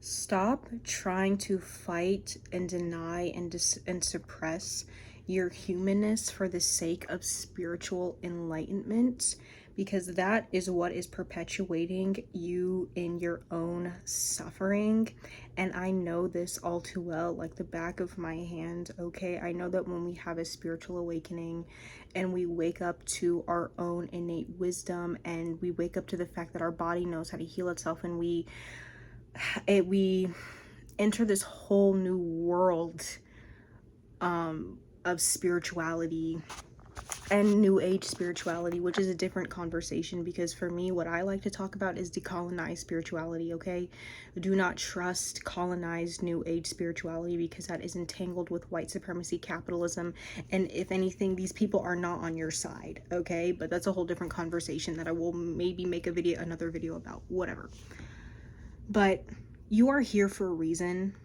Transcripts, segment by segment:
Stop trying to fight and deny and suppress your humanness for the sake of spiritual enlightenment, because that is what is perpetuating you in your own suffering. And I know this all too well, like the back of my hand. Okay, I know that when we have a spiritual awakening and we wake up to our own innate wisdom, and we wake up to the fact that our body knows how to heal itself, and we enter this whole new world of spirituality and new age spirituality, which is a different conversation, because for me, what I like to talk about is decolonized spirituality. Okay, do not trust colonized new age spirituality, because that is entangled with white supremacy, capitalism, and if anything, these people are not on your side. Okay, but that's a whole different conversation that I will maybe make another video about, whatever. But you are here for a reason.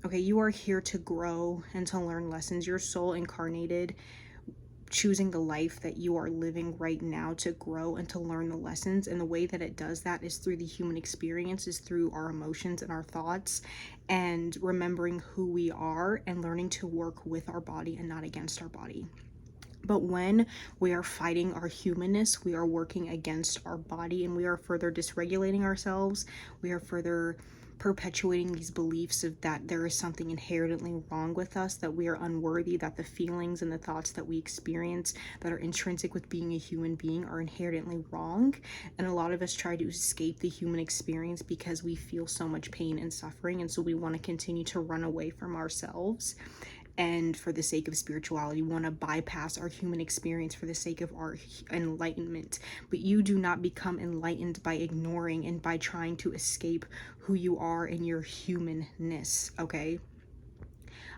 Okay, you are here to grow and to learn lessons. Your soul incarnated, choosing the life that you are living right now to grow and to learn the lessons. And the way that it does that is through the human experience, is through our emotions and our thoughts, and remembering who we are and learning to work with our body and not against our body. But when we are fighting our humanness, we are working against our body, and we are further dysregulating ourselves. We are further perpetuating these beliefs of that there is something inherently wrong with us, that we are unworthy, that the feelings and the thoughts that we experience that are intrinsic with being a human being are inherently wrong. And a lot of us try to escape the human experience because we feel so much pain and suffering, and so we want to continue to run away from ourselves. And for the sake of spirituality, we want to bypass our human experience for the sake of our enlightenment. But you do not become enlightened by ignoring and by trying to escape who you are in your humanness. Okay,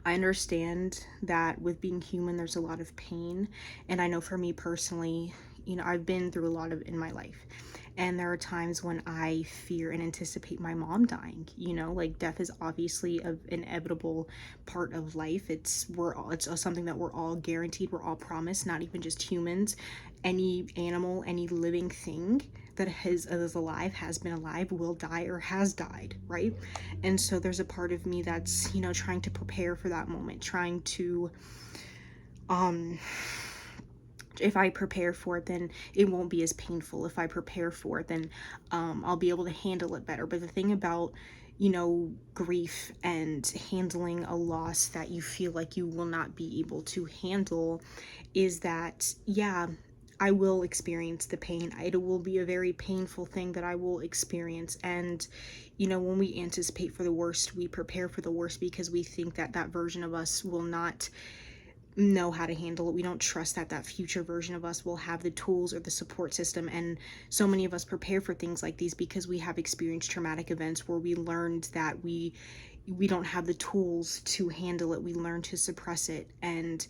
I understand that with being human, there's a lot of pain. And I know for me personally, I've been through a lot of in my life. And there are times when I fear and anticipate my mom dying. Like, death is obviously an inevitable part of life. It's something that we're all guaranteed, we're all promised, not even just humans. Any animal, any living thing that is alive, has been alive, will die, or has died, right? And so there's a part of me that's, trying to prepare for that moment, trying to if I prepare for it, then it won't be as painful. If I prepare for it, then I'll be able to handle it better. But the thing about, grief and handling a loss that you feel like you will not be able to handle is that, yeah, I will experience the pain. It will be a very painful thing that I will experience. And, when we anticipate for the worst, we prepare for the worst because we think that that version of us will not know how to handle it. We don't trust that that future version of us will have the tools or the support system. And so many of us prepare for things like these because we have experienced traumatic events where we learned that we don't have the tools to handle it. We learned to suppress it, and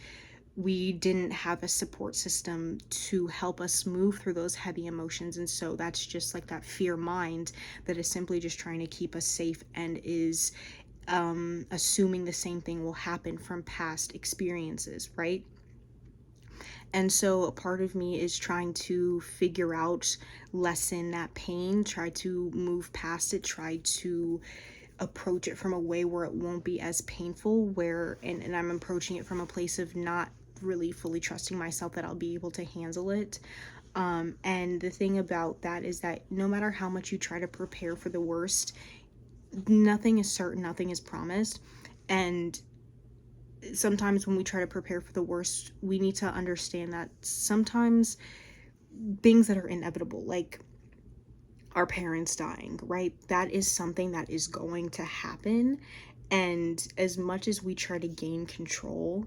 we didn't have a support system to help us move through those heavy emotions. And so that's just like that fear mind that is simply just trying to keep us safe, and is assuming the same thing will happen from past experiences, right? And so a part of me is trying to figure out, lessen that pain, try to move past it, try to approach it from a way where it won't be as painful, and I'm approaching it from a place of not really fully trusting myself that I'll be able to handle it. And the thing about that is that no matter how much you try to prepare for the worst, nothing is certain, nothing is promised. And sometimes when we try to prepare for the worst, we need to understand that sometimes things that are inevitable, like our parents dying, right? That is something that is going to happen. And as much as we try to gain control,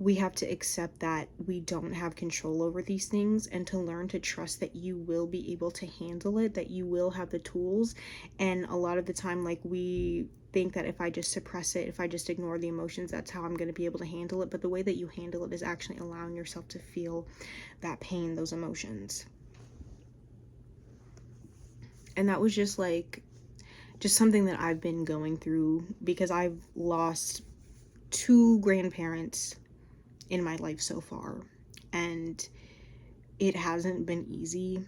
we have to accept that we don't have control over these things, and to learn to trust that you will be able to handle it, that you will have the tools. And a lot of the time, like, we think that if I just suppress it, if I just ignore the emotions, that's how I'm going to be able to handle it. But the way that you handle it is actually allowing yourself to feel that pain, those emotions. And that was just something that I've been going through, because I've lost 2 grandparents in my life so far, and it hasn't been easy.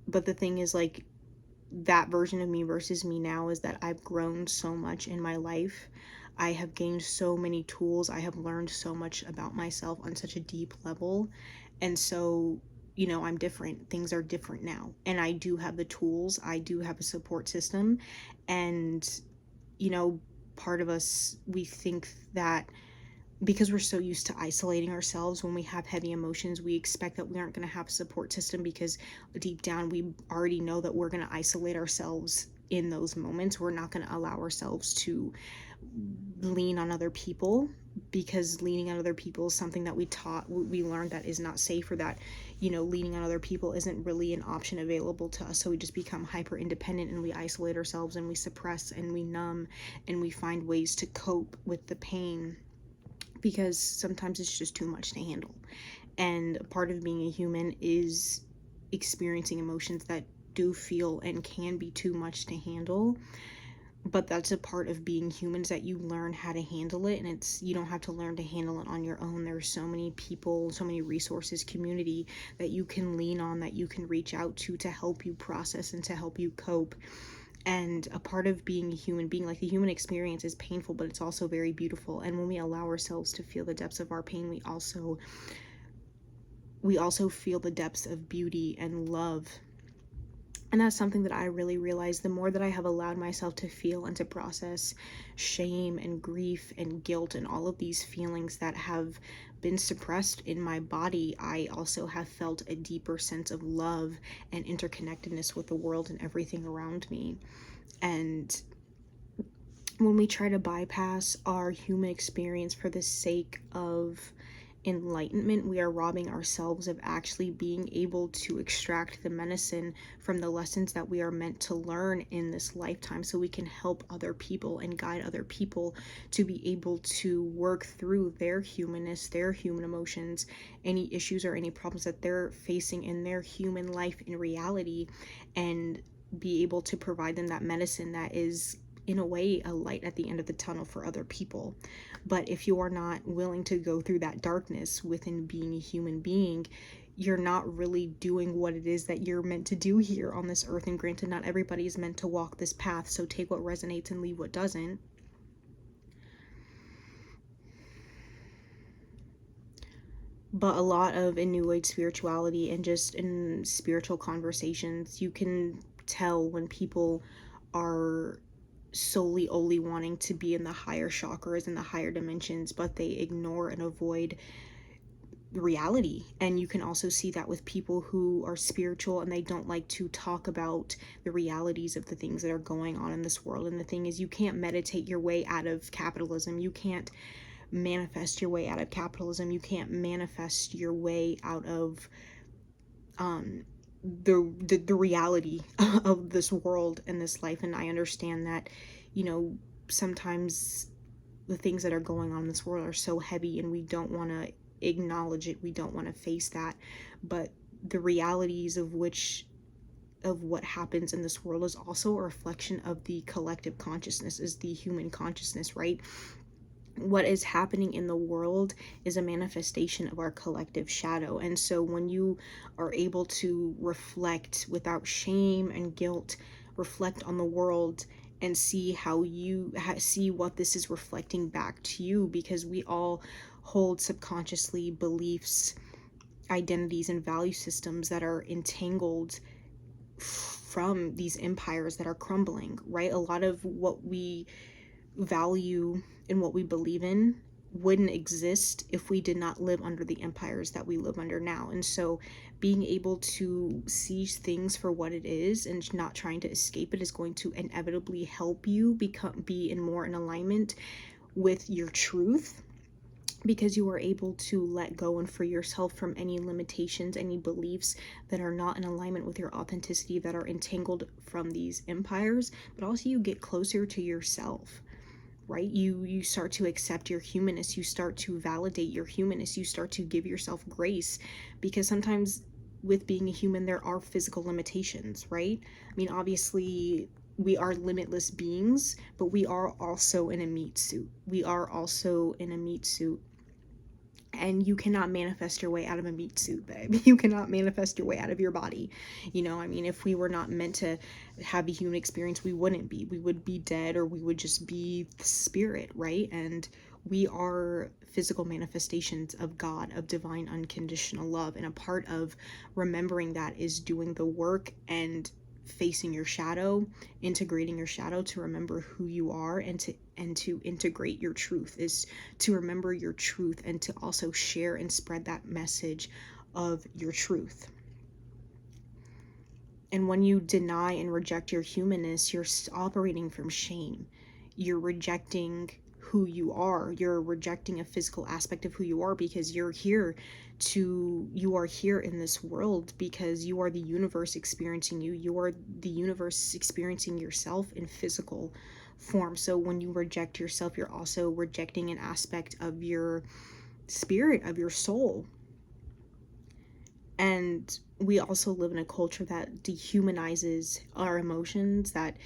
But the thing is, like, that version of me versus me now is that I've grown so much in my life. I have gained so many tools. I have learned so much about myself on such a deep level. And so, you know, I'm different. Things are different now. And I do have the tools. I do have a support system. And, you know, part of us, we think that because we're so used to isolating ourselves when we have heavy emotions, we expect that we aren't going to have a support system because deep down we already know that we're going to isolate ourselves in those moments. We're not going to allow ourselves to lean on other people, because leaning on other people is something that we learned that is not safe, or that, you know, leaning on other people isn't really an option available to us. So we just become hyper independent and we isolate ourselves and we suppress and we numb and we find ways to cope with the pain, because sometimes it's just too much to handle. And part of being a human is experiencing emotions that do feel and can be too much to handle. But that's a part of being humans, that you learn how to handle it, and you don't have to learn to handle it on your own. There's so many people, so many resources, community that you can lean on, that you can reach out to help you process and to help you cope. And a part of being a human being, like, the human experience is painful, but it's also very beautiful. And when we allow ourselves to feel the depths of our pain, we also feel the depths of beauty and love. And that's something that I really realized the more that I have allowed myself to feel and to process shame and grief and guilt and all of these feelings that have been suppressed in my body. I also have felt a deeper sense of love and interconnectedness with the world and everything around me. And when we try to bypass our human experience for the sake of enlightenment, we are robbing ourselves of actually being able to extract the medicine from the lessons that we are meant to learn in this lifetime, so we can help other people and guide other people to be able to work through their humanness, their human emotions, any issues or any problems that they're facing in their human life in reality, and be able to provide them that medicine that is, in a way, a light at the end of the tunnel for other people. But if you are not willing to go through that darkness within being a human being, you're not really doing what it is that you're meant to do here on this earth. And granted, not everybody is meant to walk this path, so take what resonates and leave what doesn't. But a lot of, in New Age spirituality and just in spiritual conversations, you can tell when people are solely only wanting to be in the higher chakras and the higher dimensions, but they ignore and avoid reality. And you can also see that with people who are spiritual and they don't like to talk about the realities of the things that are going on in this world. And the thing is, you can't meditate your way out of capitalism. You can't manifest your way out of capitalism. You can't manifest your way out of the reality of this world and this life. And I understand that, you know, sometimes the things that are going on in this world are so heavy and we don't want to acknowledge it, we don't want to face that. But the realities of what happens in this world is also a reflection of the collective consciousness, is the human consciousness, right? What is happening in the world is a manifestation of our collective shadow. And so when you are able to reflect without shame and guilt, reflect on the world and see how you see what this is reflecting back to you, because we all hold subconsciously beliefs, identities, and value systems that are entangled from these empires that are crumbling, right? A lot of what we value and what we believe in wouldn't exist if we did not live under the empires that we live under now. And so being able to see things for what it is and not trying to escape it is going to inevitably help you be in more in alignment with your truth, because you are able to let go and free yourself from any limitations, any beliefs that are not in alignment with your authenticity, that are entangled from these empires. But also you get closer to yourself, right? You start to accept your humanness, you start to validate your humanness, you start to give yourself grace, because sometimes with being a human there are physical limitations, right? I mean, obviously we are limitless beings, but we are also in a meat suit. And you cannot manifest your way out of a meat suit, babe. You cannot manifest your way out of your body. You know, I mean, if we were not meant to have a human experience, we wouldn't be. We would be dead, or we would just be the spirit, right? And we are physical manifestations of God, of divine unconditional love. And a part of remembering that is doing the work and facing your shadow, integrating your shadow to remember who you are, and to integrate your truth, is to remember your truth and to also share and spread that message of your truth. And when you deny and reject your humanness, you're operating from shame. You're rejecting who you are. You're rejecting a physical aspect of who you are, because you are here in this world because you are the universe experiencing you. You are the universe experiencing yourself in physical form. So when you reject yourself, you're also rejecting an aspect of your spirit, of your soul. And we also live in a culture that dehumanizes our emotions, that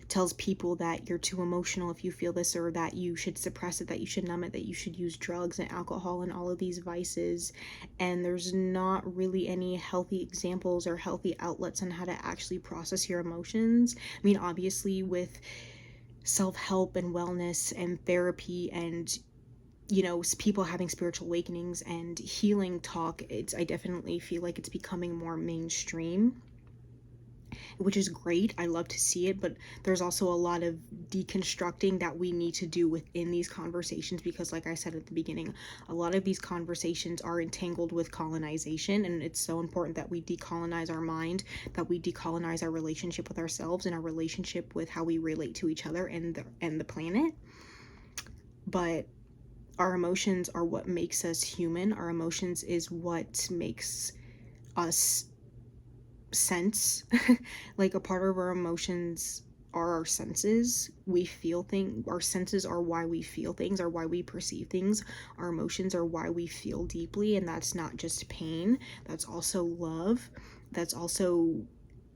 tells people that you're too emotional if you feel this, or that you should suppress it, that you should numb it, that you should use drugs and alcohol and all of these vices. And there's not really any healthy examples or healthy outlets on how to actually process your emotions. I mean, obviously with self-help and wellness and therapy and, you know, people having spiritual awakenings and healing talk, I definitely feel like it's becoming more mainstream, which is great. I love to see it, but there's also a lot of deconstructing that we need to do within these conversations, because like I said at the beginning, a lot of these conversations are entangled with colonization, and it's so important that we decolonize our mind, that we decolonize our relationship with ourselves and our relationship with how we relate to each other and the planet. But our emotions are what makes us human. Our emotions is what makes us sense. Like, a part of our emotions are our senses. We feel things. Our senses are why we feel things, are why we perceive things. Our emotions are why we feel deeply, and that's not just pain. That's also love. That's also,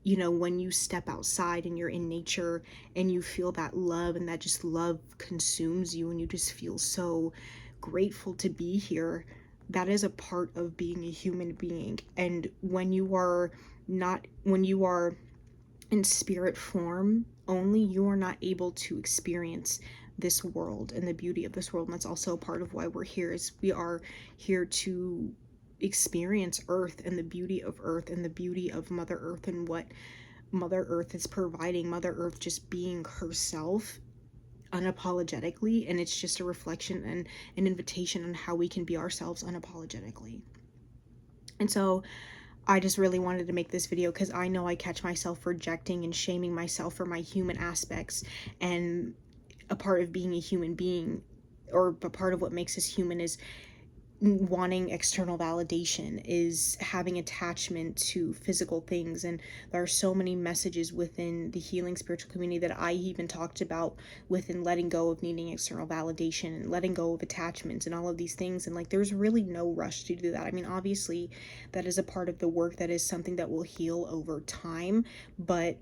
you know, when you step outside and you're in nature and you feel that love, and that just love consumes you, and you just feel so grateful to be here. That is a part of being a human being. And when you are in spirit form only, you are not able to experience this world and the beauty of this world. And that's also part of why we're here, is we are here to experience Earth and the beauty of Earth and the beauty of Mother Earth and what Mother Earth is providing. Mother Earth just being herself unapologetically, and it's just a reflection and an invitation on how we can be ourselves unapologetically. And so I just really wanted to make this video because I know I catch myself rejecting and shaming myself for my human aspects. And a part of being a human being, or a part of what makes us human, is wanting external validation, is having attachment to physical things. And there are so many messages within the healing spiritual community that I even talked about within letting go of needing external validation and letting go of attachments and all of these things. And like, there's really no rush to do that. I mean, obviously that is a part of the work, that is something that will heal over time, but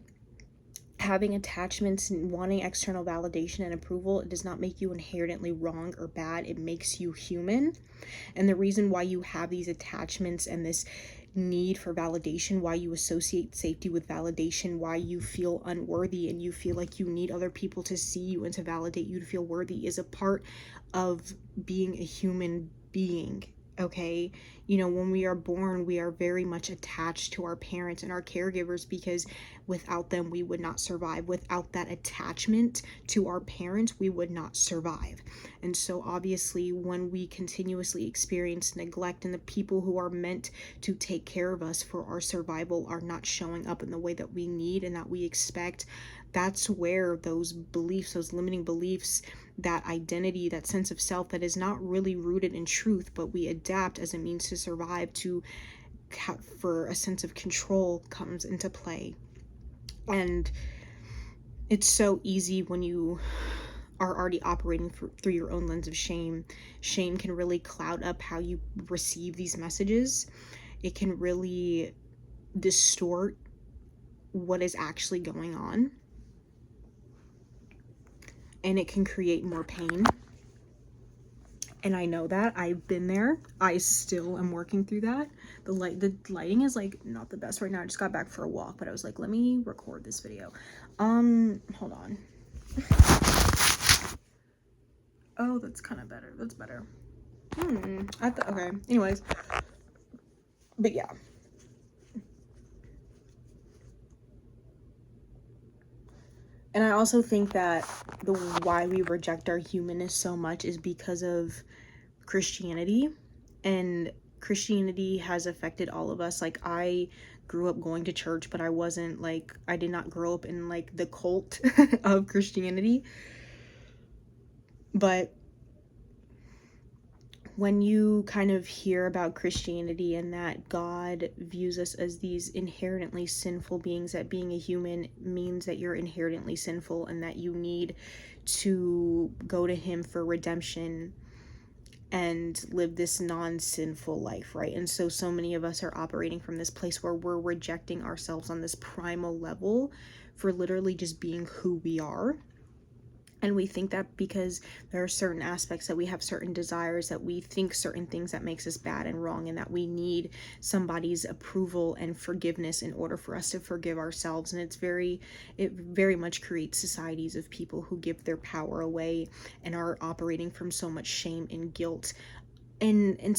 having attachments and wanting external validation and approval, it does not make you inherently wrong or bad. It makes you human. And the reason why you have these attachments and this need for validation, why you associate safety with validation, why you feel unworthy and you feel like you need other people to see you and to validate you to feel worthy, is a part of being a human being. Okay, you know, when we are born, we are very much attached to our parents and our caregivers, because without them we would not survive. Without that attachment to our parents, we would not survive. And so obviously when we continuously experience neglect, and the people who are meant to take care of us for our survival are not showing up in the way that we need and that we expect, that's where those beliefs, those limiting beliefs, that identity, that sense of self that is not really rooted in truth, but we adapt as a means to survive, for a sense of control, comes into play. And it's so easy when you are already operating through your own lens of shame. Shame can really cloud up how you receive these messages. It can really distort what is actually going on, and it can create more pain. And I know that I've been there. I still am working through that. The lighting is like not the best right now. I just got back for a walk, but I was like, let me record this video. Hold on. Oh, that's kind of better. That's better. Okay. Anyways, but yeah. And I also think that the why we reject our humanness so much is because of Christianity, and Christianity has affected all of us. Like, I grew up going to church, but I wasn't like, I did not grow up in like the cult of Christianity. But when you kind of hear about Christianity and that God views us as these inherently sinful beings, that being a human means that you're inherently sinful and that you need to go to Him for redemption and live this non-sinful life, right? And so many of us are operating from this place where we're rejecting ourselves on this primal level for literally just being who we are. And we think that because there are certain aspects that we have certain desires, that we think certain things that makes us bad and wrong, and that we need somebody's approval and forgiveness in order for us to forgive ourselves. And it very much creates societies of people who give their power away and are operating from so much shame and guilt, and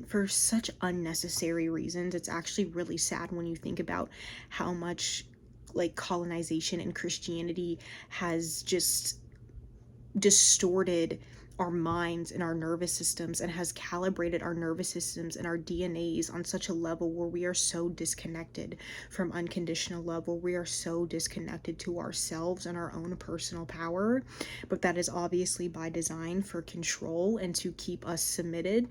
for such unnecessary reasons. It's actually really sad when you think about how much like colonization and Christianity has just distorted our minds and our nervous systems, and has calibrated our nervous systems and our DNAs on such a level where we are so disconnected from unconditional love, where we are so disconnected to ourselves and our own personal power. But that is obviously by design, for control and to keep us submitted,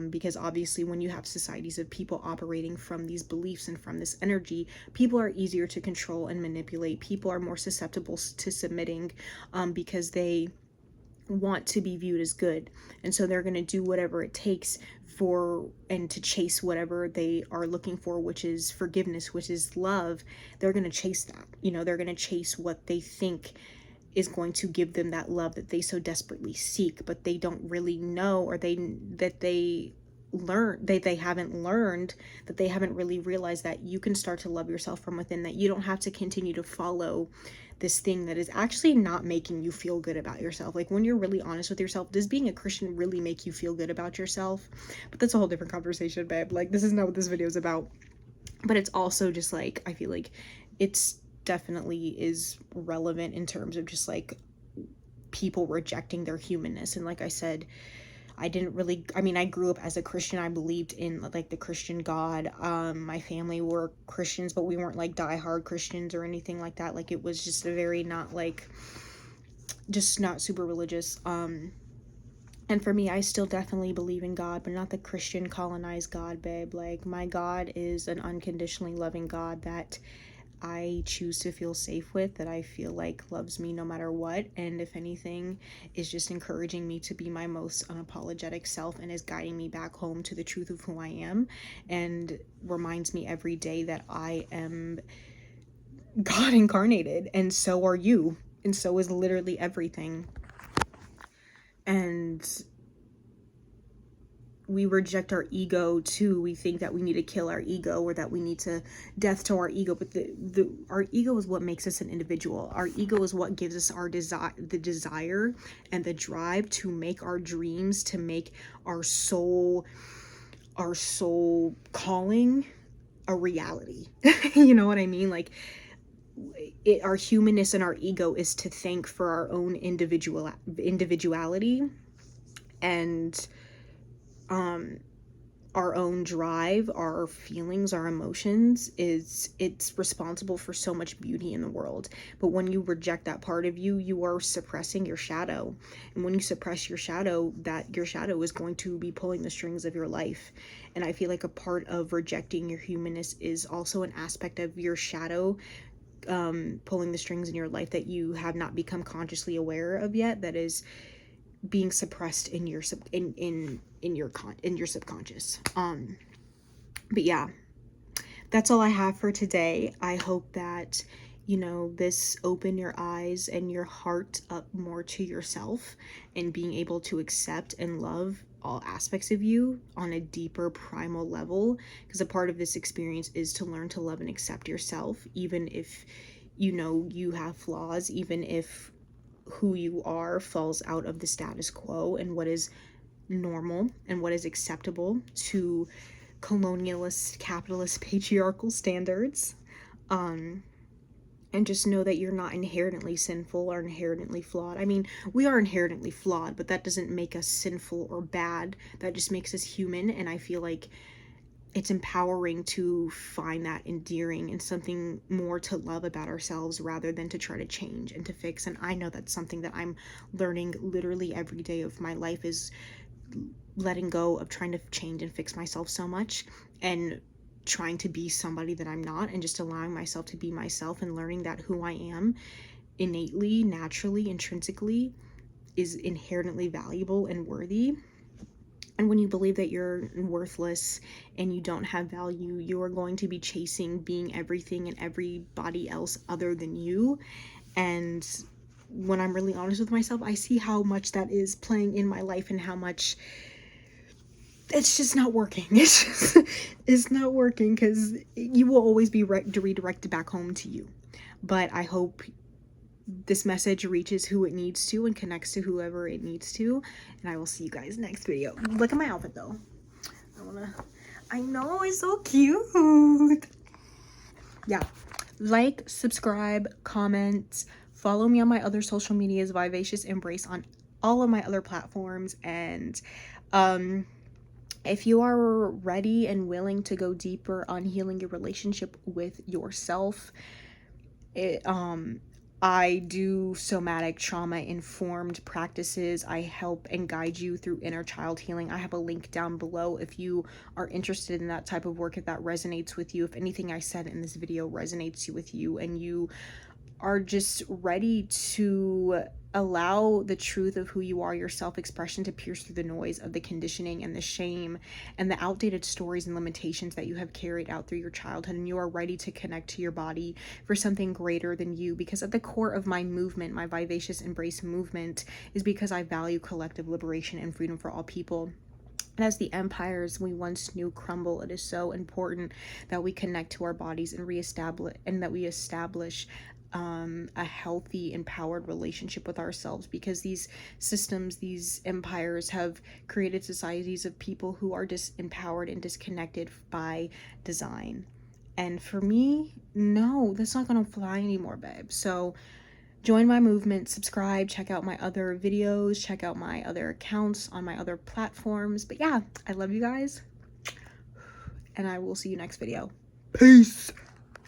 because obviously when you have societies of people operating from these beliefs and from this energy, people are easier to control and manipulate. People are more susceptible to submitting, because they want to be viewed as good, and so they're going to do whatever it takes for and to chase whatever they are looking for, which is forgiveness, which is love. They're going to chase that, they're going to chase what they think is going to give them that love that they so desperately seek, but they don't really know, or they haven't learned, that they haven't really realized that you can start to love yourself from within, that you don't have to continue to follow this thing that is actually not making you feel good about yourself. Like, when you're really honest with yourself, does being a Christian really make you feel good about yourself? But that's a whole different conversation, babe. Like, this is not what this video is about. But it's also just like, I feel like it's definitely is relevant in terms of just like people rejecting their humanness. And like I said, I grew up as a Christian. I believed in like the Christian God. My family were Christians, but we weren't like diehard Christians or anything like that. Like, it was just a very just not super religious. And for me, I still definitely believe in God, but not the Christian colonized God, babe. Like, my God is an unconditionally loving God that I choose to feel safe with, that I feel like loves me no matter what, and if anything is just encouraging me to be my most unapologetic self, and is guiding me back home to the truth of who I am, and reminds me every day that I am God incarnated, and so are you, and so is literally everything. And we reject our ego too. We think that we need to kill our ego, or that we need to death to our ego. But our ego is what makes us an individual. Our ego is what gives us the desire and the drive to make our dreams, to make our soul calling a reality. You know what I mean? Like, our humanness and our ego is to thank for our own individuality, and our own drive, our feelings, our emotions. It's responsible for so much beauty in the world. But when you reject that part of you, you are suppressing your shadow. And when you suppress your shadow, that your shadow is going to be pulling the strings of your life. And I feel like a part of rejecting your humanness is also an aspect of your shadow pulling the strings in your life that you have not become consciously aware of yet, that is being suppressed in your subconscious. But yeah, that's all I have for today. I hope that you know, this open your eyes and your heart up more to yourself and being able to accept and love all aspects of you on a deeper primal level, because a part of this experience is to learn to love and accept yourself, even if you know you have flaws, even if who you are falls out of the status quo and what is normal and what is acceptable to colonialist, capitalist, patriarchal standards. And just know that you're not inherently sinful or inherently flawed. I mean, we are inherently flawed, but that doesn't make us sinful or bad. That just makes us human. And I feel like it's empowering to find that endearing and something more to love about ourselves rather than to try to change and to fix. And I know that's something that I'm learning literally every day of my life, is letting go of trying to change and fix myself so much and trying to be somebody that I'm not, and just allowing myself to be myself and learning that who I am innately, naturally, intrinsically is inherently valuable and worthy. And when you believe that you're worthless and you don't have value, you are going to be chasing being everything and everybody else other than you. And when I'm really honest with myself, I see how much that is playing in my life and how much it's just not working. It's not working, because you will always be redirected back home to you. But I hope this message reaches who it needs to and connects to whoever it needs to. And I will see you guys next video. Look at my outfit though. I know, it's so cute. Yeah. Like, subscribe, comment, follow me on my other social medias, Vivacious Embrace, on all of my other platforms. And if you are ready and willing to go deeper on healing your relationship with yourself, I do somatic trauma informed practices. I help and guide you through inner child healing. I have a link down below if you are interested in that type of work, if that resonates with you, if anything I said in this video resonates with you and you are just ready to allow the truth of who you are, your self-expression, to pierce through the noise of the conditioning and the shame and the outdated stories and limitations that you have carried out through your childhood, and you are ready to connect to your body for something greater than you. Because at the core of my movement, my Vivacious Embrace movement, is because I value collective liberation and freedom for all people. And as the empires we once knew crumble, it is so important that we connect to our bodies and establish a healthy, empowered relationship with ourselves, because these systems, these empires, have created societies of people who are disempowered and disconnected by design. And for me, no, that's not gonna fly anymore, babe. So join my movement, subscribe, check out my other videos, check out my other accounts on my other platforms. But yeah, I love you guys, and I will see you next video. Peace.